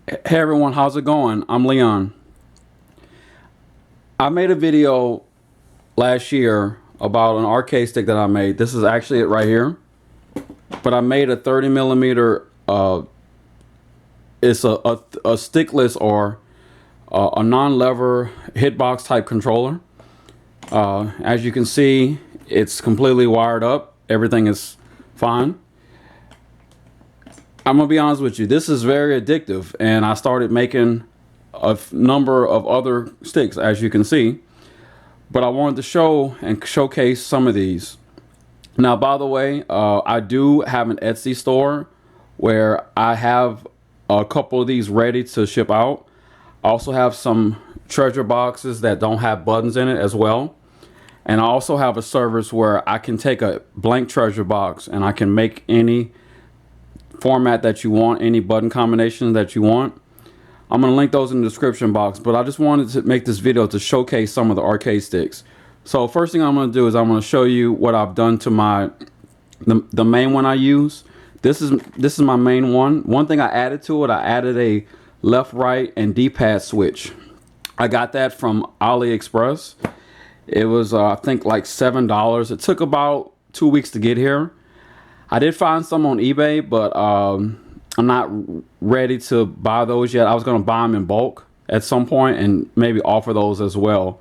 Hey everyone, how's it going? I'm Leon. I made a video last year about an arcade stick that I made. This is actually it right here. But I made a 30 millimeter, it's a stickless or a non-lever hitbox type controller. As you can see, it's completely wired up. Everything is fine. I'm gonna be honest with you, this is very addictive, and I started making a number of other sticks, as you can see, but I wanted to show and showcase some of these. Now, by the way, I do have an Etsy store where I have a couple of these ready to ship out. I also have some treasure boxes that don't have buttons in it as well, and I also have a service where I can take a blank treasure box and I can make any format that you want, any button combination that you want. I'm going to link those in the description box, but I just wanted to make this video to showcase some of the arcade sticks. So first thing I'm going to do is I'm going to show you what I've done to the main one I use. This is my main one. One thing I added to it, I added a left, right, and D-pad switch. I got that from AliExpress. It was I think like $7. It took about 2 weeks to get here. I did find some on eBay, but I'm not ready to buy those yet. I was going to buy them in bulk at some point and maybe offer those as well.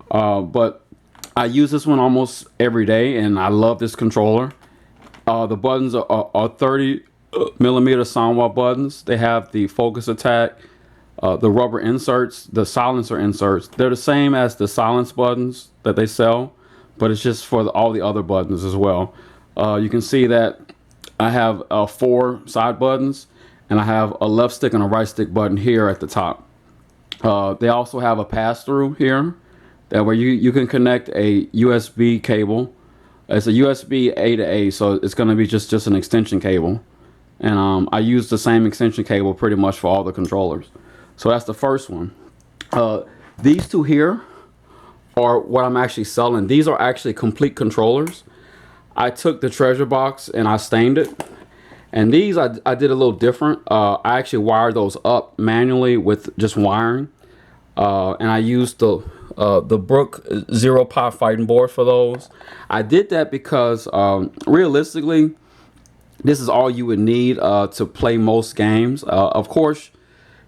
But I use this one almost every day, and I love this controller. The buttons are 30 millimeter soundwall buttons. They have the focus attack, the rubber inserts, the silencer inserts. They're the same as the silence buttons that they sell, but it's just for all the other buttons as well. You can see that I have 4 side buttons, and I have a left stick and a right stick button here at the top. They also have a pass-through here, that where you can connect a USB cable. It's a USB A to A, so it's going to be just an extension cable. And I use the same extension cable pretty much for all the controllers. So that's the first one. These two here are what I'm actually selling. These are actually complete controllers. I took the treasure box and I stained it, and these I did a little different. I actually wired those up manually with just wiring, and I used the Brook Zero Pi fighting board for those. I did that because realistically, this is all you would need to play most games. Of course,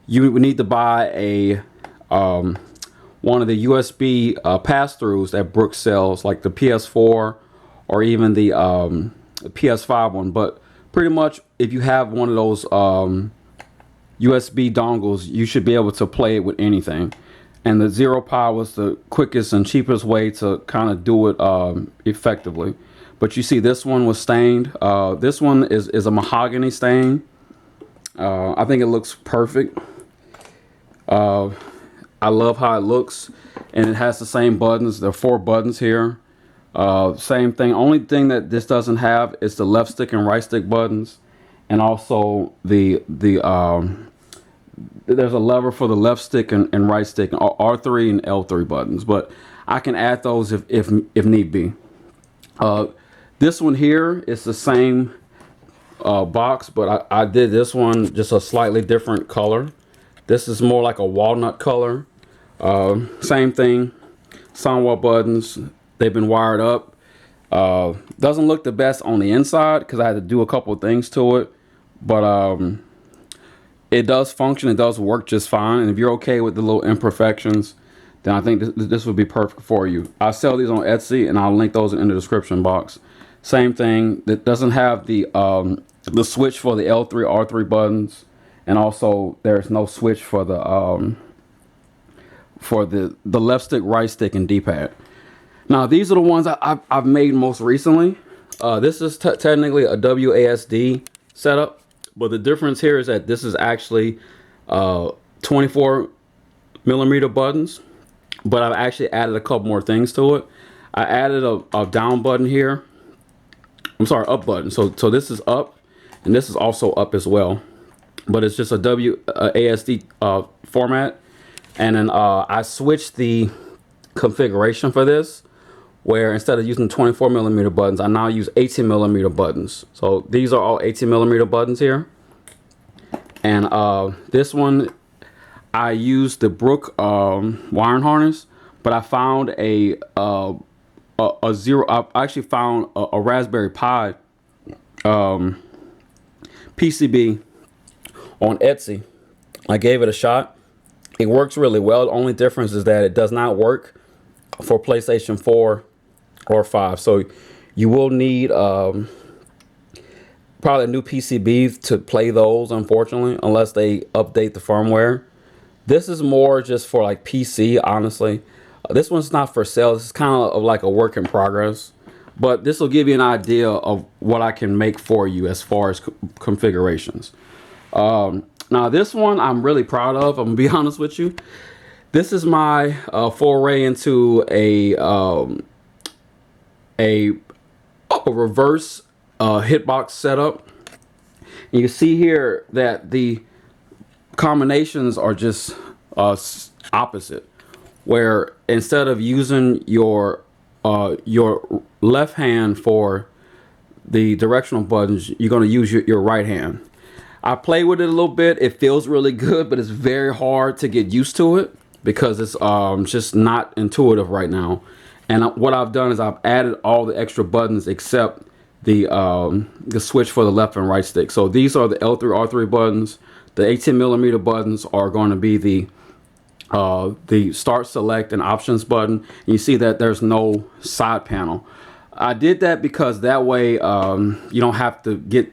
you would need to buy a one of the USB pass-throughs that Brook sells, like the PS4 or even the PS5 one. But pretty much, if you have one of those USB dongles, you should be able to play it with anything. And the Zero Pi was the quickest and cheapest way to kind of do it effectively. But you see, this one was stained. This one is a mahogany stain. I think it looks perfect. I love how it looks, and it has the same buttons. There are 4 buttons here. Same thing. Only thing that this doesn't have is the left stick and right stick buttons, and also there's a lever for the left stick and right stick, R3 and L3 buttons. But I can add those if need be. This one here is the same box, but I did this one just a slightly different color. This is more like a walnut color. Same thing. Soundwall buttons. They've been wired up. Doesn't look the best on the inside because I had to do a couple of things to it, but it does function. It does work just fine. And if you're okay with the little imperfections, then I think this would be perfect for you. I sell these on Etsy, and I'll link those in the description box. Same thing. It doesn't have the switch for the L3, R3 buttons, and also there's no switch for the left stick, right stick, and D-pad. Now, these are the ones I've made most recently. This is technically a WASD setup, but the difference here is that this is actually 24 millimeter buttons, but I've actually added a couple more things to it. I added a down button here. I'm sorry, up button. So this is up, and this is also up as well, but it's just a WASD format. And then I switched the configuration for this, where instead of using 24 millimeter buttons, I now use 18 millimeter buttons. So these are all 18 millimeter buttons here. And this one, I used the Brook wiring harness, but I found a zero. I actually found a Raspberry Pi PCB on Etsy. I gave it a shot. It works really well. The only difference is that it does not work for PlayStation 4 or 5. So you will need probably a new PCB to play those, unfortunately, unless they update the firmware. This is more just for like PC, honestly. This one's not for sale. This is kind of like a work in progress. But this will give you an idea of what I can make for you as far as configurations. Now this one I'm really proud of. I'm gonna be honest with you. This is my foray into a reverse hitbox setup. And you see here that the combinations are just opposite, where instead of using your left hand for the directional buttons, you're going to use your right hand. I play with it a little bit. It feels really good, but it's very hard to get used to it because it's just not intuitive right now. And what I've done is I've added all the extra buttons except the switch for the left and right stick. So these are the L3 R3 buttons. The 18mm buttons are going to be the start, select, and options button. And you see that there's no side panel. I did that because that way you don't have to get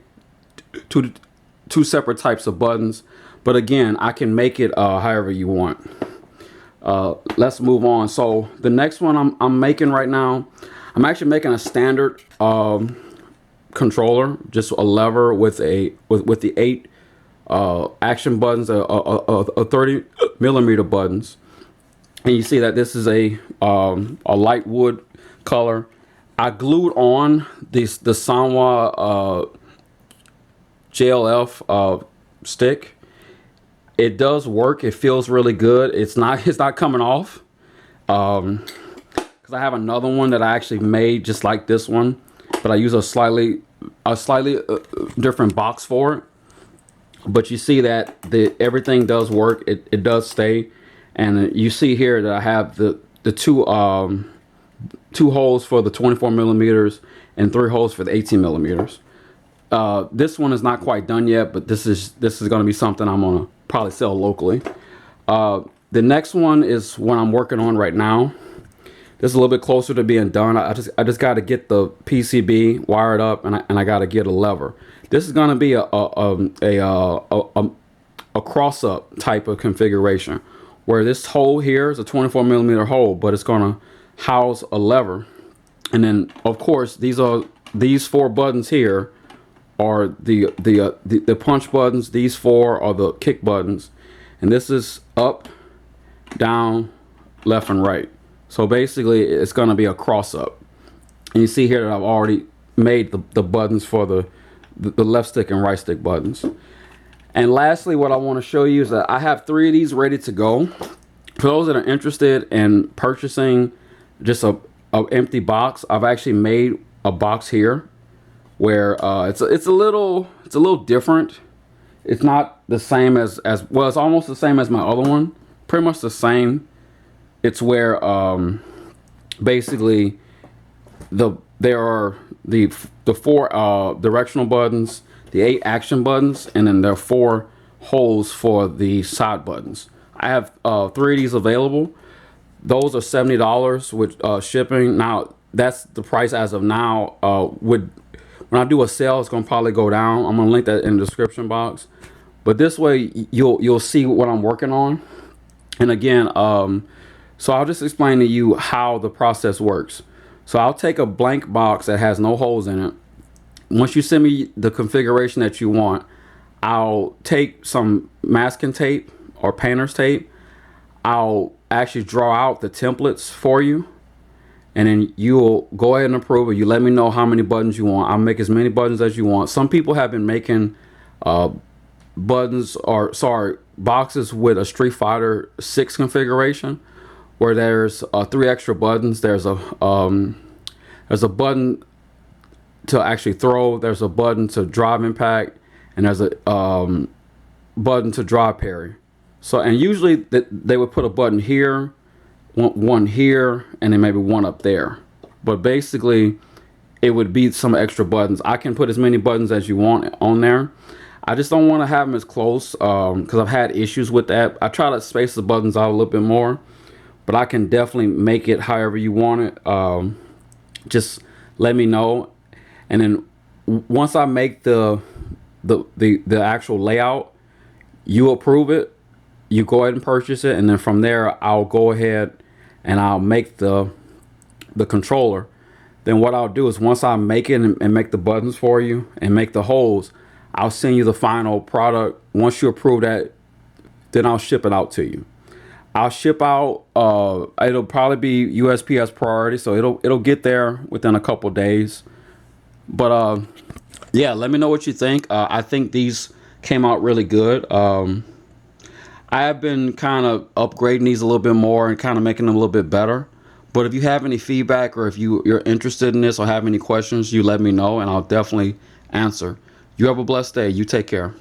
two separate types of buttons. But again, I can make it however you want. Let's move on. So the next one I'm making right now, I'm actually making a standard controller, just a lever with the 8 action buttons, 30mm buttons. And you see that this is a light wood color. I glued on the Sanwa JLF stick. It does work. It feels really good. It's not coming off. Because I have another one that I actually made just like this one, but I use a slightly different box for it. But you see that everything does work. It does stay. And you see here that I have the two holes for the 24mm and 3 holes for the 18mm. This one is not quite done yet, but this is going to be something I'm gonna probably sell locally. The next one is what I'm working on right now. This is a little bit closer to being done. I just got to get the PCB wired up, and I got to get a lever. This is going to be a cross up type of configuration, where this hole here is a 24mm hole, but it's going to house a lever. And then of course these 4 buttons here are the punch buttons. These 4 are the kick buttons, and this is up, down, left, and right. So basically it's going to be a cross up. And you see here that I've already made the buttons for the left stick and right stick buttons. And lastly, what I want to show you is that I have 3 of these ready to go. For those that are interested in purchasing just a empty box, I've actually made a box here where it's a little different. It's not the same as well. It's almost the same as my other one. Pretty much the same. It's where basically there are the 4 directional buttons, the 8 action buttons, and then there are 4 holes for the side buttons. I have 3 of these available. Those are $70 with shipping. Now that's the price as of now. When I do a sale, it's gonna probably go down. I'm gonna link that in the description box. But this way you'll see what I'm working on. And again, so I'll just explain to you how the process works. So I'll take a blank box that has no holes in it. Once you send me the configuration that you want, I'll take some masking tape or painter's tape. I'll actually draw out the templates for you, and then you'll go ahead and approve it. You let me know how many buttons you want. I'll make as many buttons as you want. Some people have been making boxes with a Street Fighter 6 configuration, where there's 3 extra buttons. There's a button to actually throw. There's a button to drive impact, and there's a button to dry parry. So, and usually they would put a button here, one here, and then maybe one up there. But basically, it would be some extra buttons. I can put as many buttons as you want on there. I just don't want to have them as close because I've had issues with that. I try to space the buttons out a little bit more, but I can definitely make it however you want it. Just let me know, and then once I make the actual layout, you approve it, you go ahead and purchase it, and then from there I'll go ahead and I'll make the controller. Then what I'll do is once I make it and make the buttons for you and make the holes, I'll send you the final product. Once you approve that, then I'll ship it out to you. I'll ship out, it'll probably be USPS priority, so it'll get there within a couple days. But yeah, let me know what you think. I think these came out really good. I have been kind of upgrading these a little bit more and kind of making them a little bit better. But if you have any feedback, or if you're interested in this or have any questions, you let me know and I'll definitely answer. You have a blessed day. You take care.